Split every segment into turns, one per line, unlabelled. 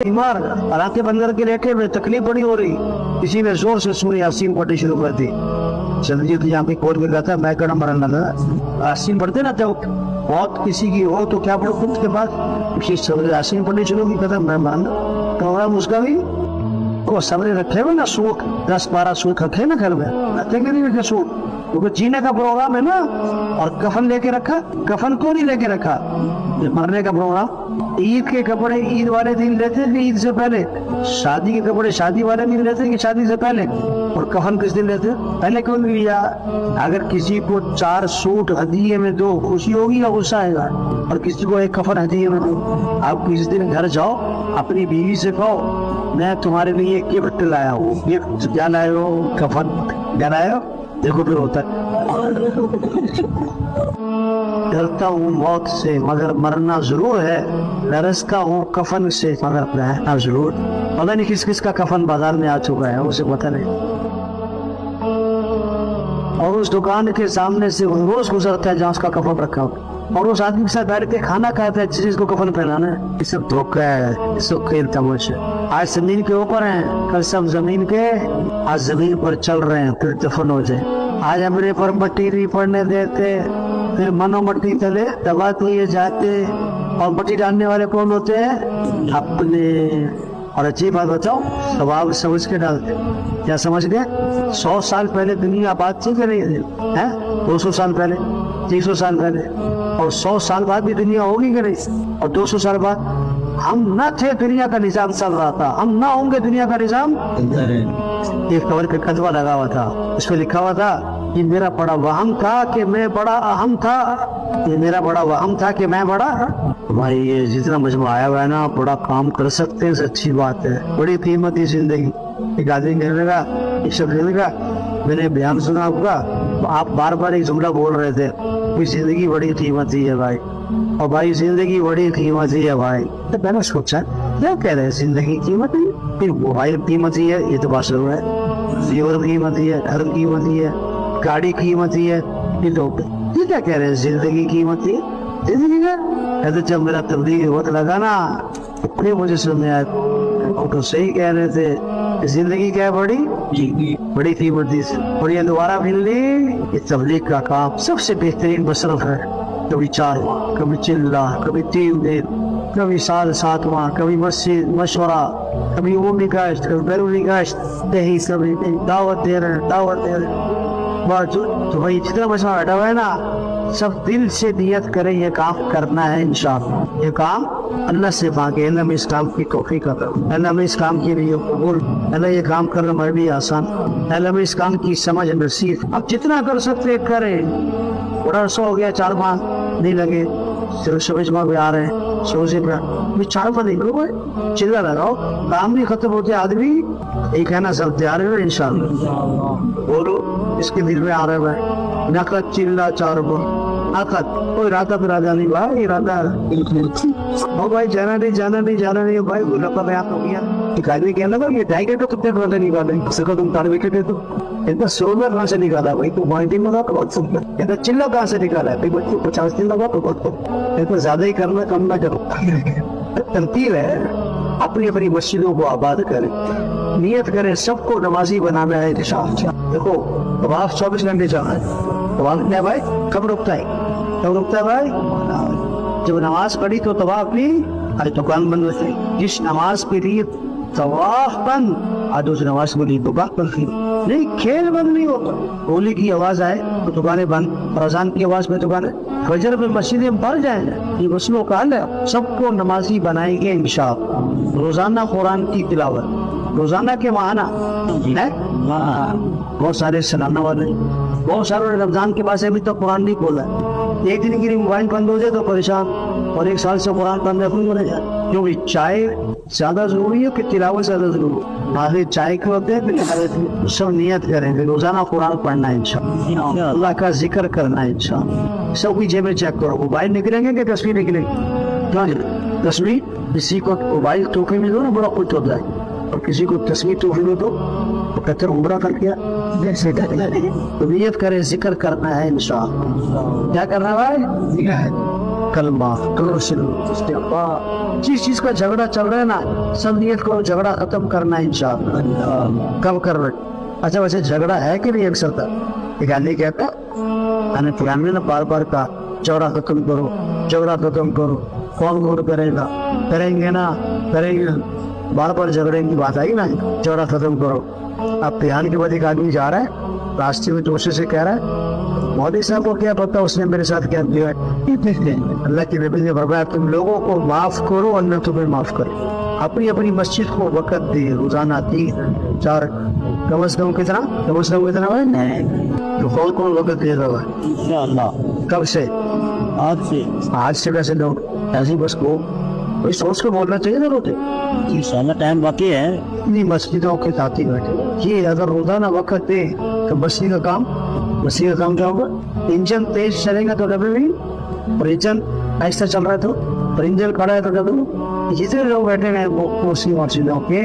बीमार और आंखें बंद करके लेटे हुए, तकलीफ बड़ी हो रही, किसी ने जोर से सूर्य यासीन पढ़नी शुरू कर दी। जल्दी तो यहाँ पे खोल के कहता मैं कड़ा मरन लगा, यासीन पढ़ते ना तो बहुत किसी की हो तो क्या पढ़ो खुद के बाद सूर्य यासीन पढ़नी शुरू की, कहता मैं मरना तो उसका भी वो सबने रखे हुए ना सूट, 10-12 सूट रखे ना घर में, रखे कि नहीं रखे सूट, क्योंकि जीने का प्रोग्राम है ना। और कफन लेके रखा, कफन को नहीं लेके रखा, मरने का प्रोग्राम। ईद के कपड़े ईद वाले दिन लेते थे, ईद से पहले। शादी के कपड़े शादी वाले दिन लेते कि शादी से पहले। और कफन किस दिन लेते, पहले क्यों नहीं लिया? अगर किसी को 4 सूट हदिये में दो, खुशी होगी या गुस्सा आएगा? और किसी को एक कफन हदिये में दो। आप किसी दिन घर जाओ, अपनी बीवी से कहो मैं तुम्हारे लिए गिफ्ट लाया हूँ। गिफ्ट क्या लाए हो? कफन। क्या लाए हो? देखो फिर होता है। डरता हूँ मौत से मगर मरना जरूर है, तरसता हूँ कफन से मगर रहना जरूर। पता नहीं किस किस का कफन बाजार में आ चुका है, उसे पता नहीं। और उस दुकान के सामने से रोज गुजरता है जहाँ उसका कफन रखा हो, और उस आदमी के साथ बैठ के खाना खाता है जिसको कफन पहनाना है। ये सब धोखा है, सब खेल तमाशा। आज जमीन के ऊपर हैं, कल सब जमीन के, आज जमीन पर चल रहे हैं, फिर दफन हो जाए। आज हमरे पर मट्टी नहीं पड़ने देते, फिर मनो मट्टी तले दबा दिए जाते। और मट्टी डालने वाले कौन होते हैं? अपने। और अच्छी बात बताओ, स्वभाव समझ के डालते। क्या समझ गए? 100 साल पहले दुनिया बात थी कि नहीं है? 200 साल पहले, 300 साल पहले, और 100 साल बाद भी दुनिया होगी कि नहीं? और 200 साल बाद हम न थे, दुनिया का निजाम चल रहा था, हम ना होंगे, दुनिया का निजाम। एक कवर पे कदवा लगा हुआ था, उसमें लिखा हुआ था कि मेरा बड़ा वहम था कि मैं बड़ा अहम था, ये मेरा बड़ा वहम था कि मैं बड़ा। भाई ये जितना मजमा आया हुआ है ना, बड़ा काम कर सकते हैं, अच्छी बात है। बड़ी कीमती जिंदगी। एक आदमी कहने लगा, एक शब्द कहने लगा, मैंने बयान सुना आपका, आप बार बार एक जुमला बोल रहे थे कि जिंदगी बड़ी कीमती है भाई। और भाई जिंदगी बड़ी कीमती है भाई। तो मैंने सोचा क्या कह रहे हैं, जिंदगी कीमती? फिर मोबाइल कीमती है, ये तो बात जरूर है। जीवन कीमती है, घर कीमती है, गाड़ी कीमती है, ये तो ये क्या कह रहे हैं, जिंदगी कीमती है? जिंदगी का कहते जब मेरा तबलीग वक्त लगा ना, फिर मुझे सुनने आया तो सही कह रहे थे, जिंदगी क्या बड़ी बड़ी कीमती से। और ये दोबारा मिल ली, ये तबलीग का काम सबसे बेहतरीन मसरफ है। कभी 4 माह, कभी चिल्ला, कभी 3 दिन, कभी साल 7 माह, कभी मस्जिद मशवरा, कभी उमूमी गश्त, कभी बैरूनी गश्त, यही सब दावत दे रहे हैं, दावत दे रहे हैं। तो भाई जितना मशवरा हटा हुआ है ना, सब दिल से नियत करें ये काम करना है इंशाअल्लाह। ये काम अल्लाह से मांगे, अल्लाह में इस काम की तौफीक कर, अल्लाह में इस काम के लिए कबूल, अल्लाह ये काम करना मैं भी आसान, अल्लाह में इस काम की समझ नसीब। अब जितना कर सकते करें। बड़ा अर्सा हो गया, 4 माह नहीं लगे, सिर्फ समझ में आ रहे हैं, सोचे पर 4 माह नहीं करो, चिल्ला लगाओ, काम नहीं खत्म होते आदमी एक है ना, सब तैयार है इंशाअल्लाह। बोलो इसके दिल में आ रहा है नखत चिल्ला 4 माह नखत, कोई इरादा पर राजा नहीं भाई, इरादा हो भाई, जाना नहीं जाना नहीं जाना नहीं भाई, बोला पर आप हो गया। एक आदमी कहना था ये टाइगर तो कितने घंटे निकाले, उसको तुम 4 विकेट दे दो, इतना सोलर कहाँ से निकाला भाई, तो पॉइंटिंग में तो बहुत सुंदर, इतना चिल्ला कहाँ से निकाला है भाई, बच्चों 50 दिन लगा तो बहुत, इतना ज्यादा ही करना, कम ना करो। तरतीब है, अपनी अपनी मस्जिदों को आबाद करें, नियत करें सबको नमाजी बनाना है इंशाअल्लाह। देखो तवाफ 24 घंटे चल रहा है, तवाफ क्या भाई कब रुकता है, कब रुकता है भाई? जब नमाज पढ़ी तो तवाफ भी, आज दुकान बंद होती, जिस नमाज के लिए तवाफ बंद, आज उस नमाज के लिए दुकान बंद नहीं, खेल बंद नहीं होता। होली की आवाज आए तो दुकानें बंद, और अजान की आवाज में दुकानें, फजर में मस्जिदें भर जाए, ये मसलों का हल है। सबको नमाजी बनाएंगे इंशाअल्लाह। रोजाना कुरान की तिलावत, रोजाना के माना है। बहुत सारे सलाना वाले, बहुत सारे रमजान के बाद अभी तक कुरान नहीं खोला, एक दिन के लिए मोबाइल बंद हो जाए तो परेशान, और 1 साल से कुरान बंद हो जाए। क्योंकि चाय ज्यादा जरूरी है कि तिलावत ज्यादा जरूरी है? आधे चाय के होते हैं, सब नियत करेंगे रोजाना कुरान पढ़ना है इंशाअल्लाह, अल्लाह का जिक्र करना है इंशाअल्लाह। सब की जेब चेक करो, मोबाइल निकलेंगे कि तस्वीर निकलेंगे? तस्वीर किसी को मोबाइल तोहफे में दो ना, बड़ा कुछ होता है, और किसी को तस्वीर तोहफे में दो तो कहते उम्रा कर दिया। तो नियत करें, जिक्र करना है इंशाअल्लाह। क्या करना है भाई? कलमा करो शुरू इस्तिग़फ़ार। जिस चीज का झगड़ा चल रहा है ना, सब नियत करो झगड़ा खत्म करना है इंशाअल्लाह। कब कर रहे? अच्छा वैसे झगड़ा है कि नहीं अक्सर तक? एक आदमी कहता है पुराने ने बार बार कहा झगड़ा खत्म करो, झगड़ा खत्म करो। कौन कौन करेगा? करेंगे ना, करेंगे। बार बार झगड़े की बात आई ना, झगड़ा खत्म करो। अब ध्यान के बाद एक आदमी जा रहा है रास्ते में, जोश से कह रहा है मोदी साहब को क्या पता उसने मेरे साथ क्या किया है। अल्लाह के नबी ने फरमाया तुम लोगों को माफ करो, अल्लाह तुम्हें माफ करे। अपनी अपनी मस्जिद को वक्त दे, रोजाना 3-4 कम से कम कितना तो कौन कौन वक्त दे रहा है इंशाअल्लाह। कब से? आज से कैसे दो? ऐसी बस को कोई सोच के बोलना चाहिए ना रोते इंशाअल्लाह। टाइम बाकी है, इतनी मस्जिदों के साथ ही बैठे। ये अगर रोजाना वक्त दे तो बस्ती का काम क्या होगा? इंजन तेज चलेगा तो डबे भी, और इंजन ऐसा चल रहा है तो, और इंजन खड़ा है तो डबे। जितने लोग बैठे हैं वो मस्जिदों के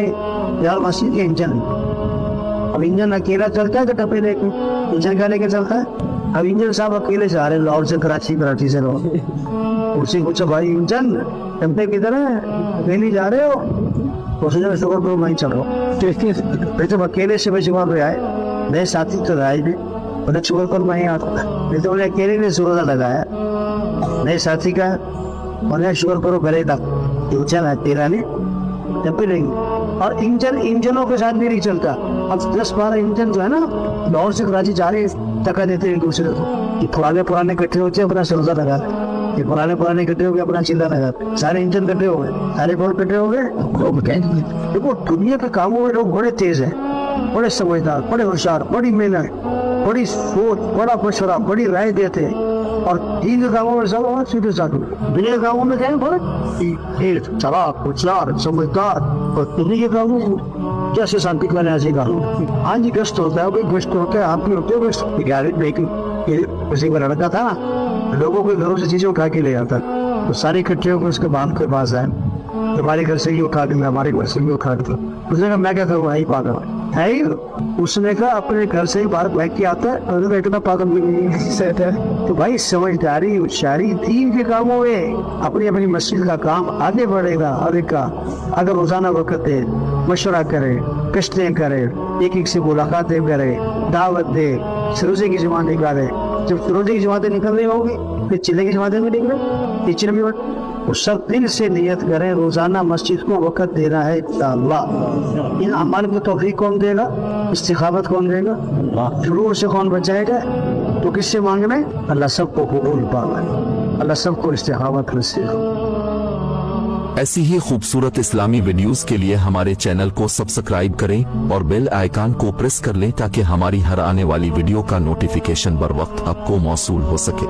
यार मस्जिद के इंजन। अब इंजन अकेला चलता है तो डब्बे लेके इंजन का लेके चलता है। अब इंजन साहब अकेले जा रहे हैं लाहौर से कराची से लोग, उसी पूछो भाई इंजन डब्बे किधर है? अकेले जा रहे हो? उसने शुक्र करो मैं चल रहा हूँ। फिर जब अकेले से भाई जुमा पे आए, नए साथी तो आए भी, बोले शुक्र करो मैं आता। फिर तो बोले अकेले ने सूरज लगाया नए साथी का, और शुक्र करो गले तक इंजन है तेरा ने डब्बे लेंगे। और इंजनों के साथ भी नहीं चलता। अब 10-12 इंजन जो है ना लाहौर से कराची जा रहे टक्कर देते हैं एक दूसरे को। ये पुराने इकट्ठे होते हैं अपना सिलसिला लगा, ये पुराने इकट्ठे हो गए अपना चिल्ला लगा, सारे इंजन इकट्ठे हो गए, सारे बोर्ड इकट्ठे हो गए। देखो दुनिया के कामों में लोग बड़े तेज हैं, बड़े समझदार, बड़े होशियार, बड़ी मेहनत, बड़ी सोच, बड़ा मशवरा, बड़ी राय देते हैं। और दीन के कामों में सब और सीधे साधु। दुनिया के कामों में क्या है बहुत चलाक, होशियार, समझदार, और दुनिया के कामों में जैसे शांति का ऐसे काम। हाँ जी गश्त होता है, कोई गश्त होता है, आप भी होते हो गश्त। किसी का लड़का था ना, लोगों के घरों से चीजें उठा के ले आता, तो सारे इकट्ठे होकर उसके बाप के पास आए, हमारे घर से ही उठा के, हमारे घर से भी उठा के। उसने कहा मैं क्या करूँ, यही पागल है ही। उसने कहा अपने घर से ही बाहर बैठ के आता है, और इतना पागल है। तो भाई समझदारी, होशियारी दीन के कामों में अपनी अपनी मस्जिद का काम आगे बढ़ेगा। हर एक का अगर रोजाना वक्त दे, मशवरा करे, कश्तें करे, एक से मुलाकातें करे, दावत दे, रोजे की जमात निकाले। जब रोजे की जमातें निकल रही होगी फिर चिल्ले की जमातें भी निकले, टीचर भी वो सब दिल से नियत करें रोजाना मस्जिद को वक्त देना है इंशाअल्लाह। इन अमाल को तौफीक कौन देगा? इस्तिखावत कौन देगा? शुरू से कौन बचाएगा? तो किससे मांगना है? अल्लाह सबको कबूल पाना, अल्लाह सबको इस्तिखावत नसीब।
ऐसी ही खूबसूरत इस्लामी वीडियोस के लिए हमारे चैनल को सब्सक्राइब करें और बेल आइकन को प्रेस कर लें ताकि हमारी हर आने वाली वीडियो का नोटिफिकेशन बर वक्त आपको मौसूल हो सके।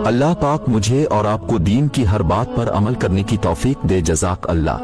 अल्लाह पाक मुझे और आपको दीन की हर बात पर अमल करने की तौफीक दे। जज़ाक अल्लाह।